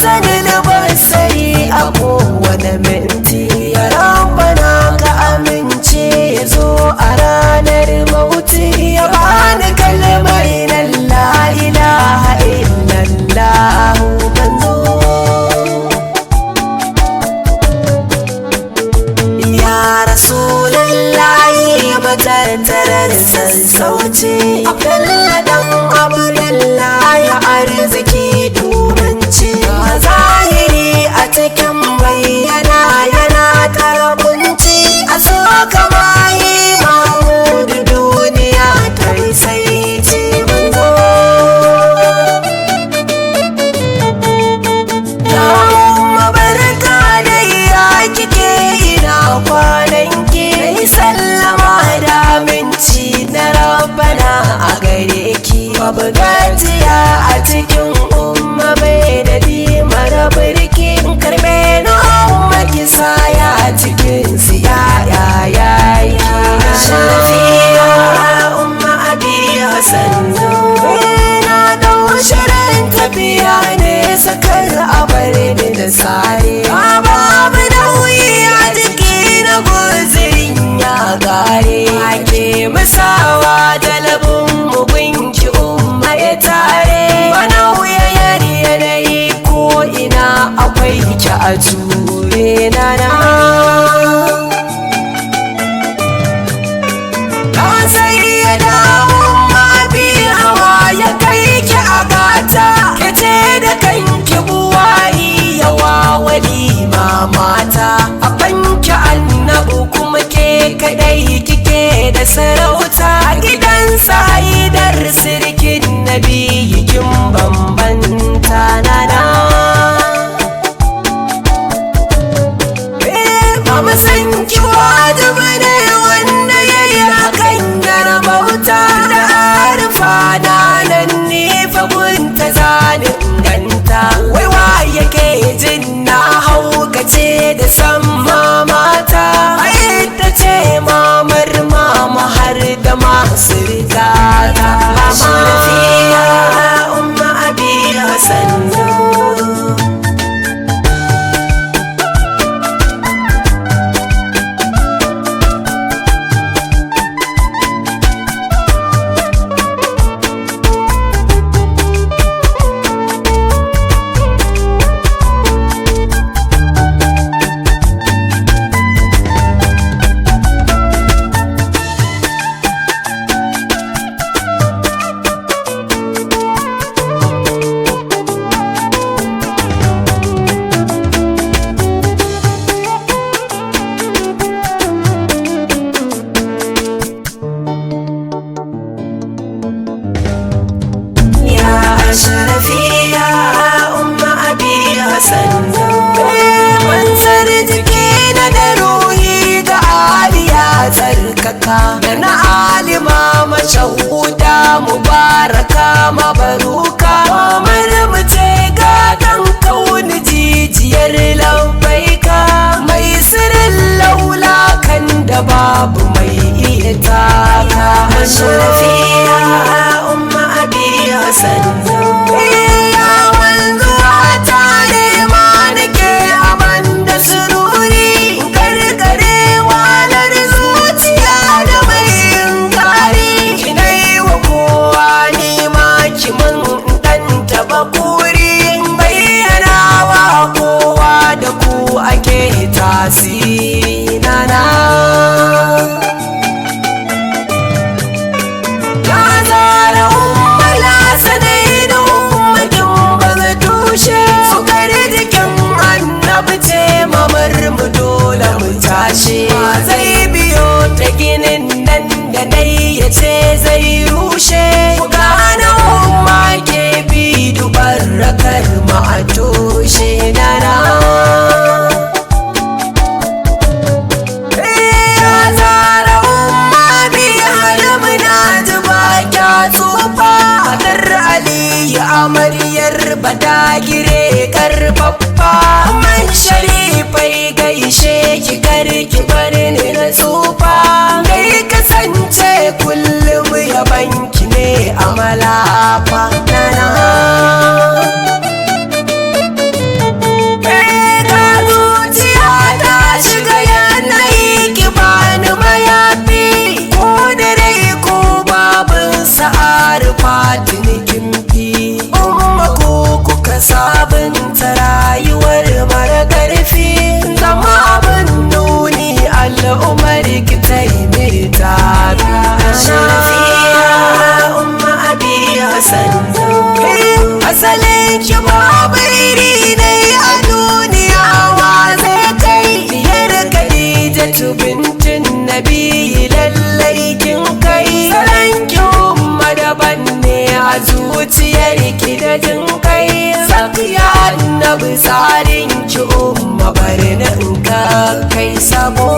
hasanin basari a kowane minti. Ya rabbana ka amince ya zo a ranar mauti, ya bani kalmar nan la ilaha illallah manzo. Ya rasulallahi matattarar sassauci, Abdullah dan Abdullahi arziki dubanci. A zahiri a cikin bayyana yana tarabunci, a so kama yi Mahmudu duniya ta yi sai ce manzo. Allahumma barka da ya kike ina kwananki, mai sallama da aminci na rabbana a gare ki. Babu gajiya a cikin umma bai da dimar birki, karbe na umma kisa ya cikin siya ya yi. Shafiya umma abi Hassan na dau shirin tafiya ne sakar abar da sare. Babu nauyi a jiki na guzirin ya gare, ake musawa da labin mugunki umma ya tare. Bana wuyayar yanayi ko ina akwai ki a jure na sai ya dawo mafi hawa ya kai ki a gata, ki ce da kanki buwayi yawa wali mamata. A banki annabu kuma ke kadai kike da sarauta, gidansa haidar sirkin nabi kin bambanta nana. Mama san ki wajibi ne wanda ya yi hakan yana bauta da harfa na nan ne fagunta zanin ganta. Waiwa yake jin na haukace da san mamata, ita ce mamar mama har da masu rigata. Shafiya umma abi Hassan Shafiya umma abi Hassan mansar jiki na da ruhi ga aliya tsarkaka, da na alima mashahuda mubaraka mabaruka. Mamar mu ce gadon kauni jijiyar lambaika, mai sirrin laula kan da babu mai iya taka. Shafiya umma abi Hassan tasiri nana. Ya zara ummala sanai da ummakin baza tushe, sukar jikin annabi ce mamar mu dole mu tashi. Ba zai biyo ta ginin nan da nai ya ce zai rushe, ku gane umma ke bi dubar rakar ma a toshe nana. Amaryar badagire karfafa, man sharifai gaishe ki karki bari ni na tsufa. Dai kasance kullum yabanki ne a malafa nana. zabi Shafiya umma abi Hassan asalin ki babu iri ne a duniya wa zai kai diyar Khadijatu bintin Nabi lallai kin kai salan ki umma daban ne a zuciyar ki da jin kai sakiya annabi tsarin ki umma bari na in ka kai sabo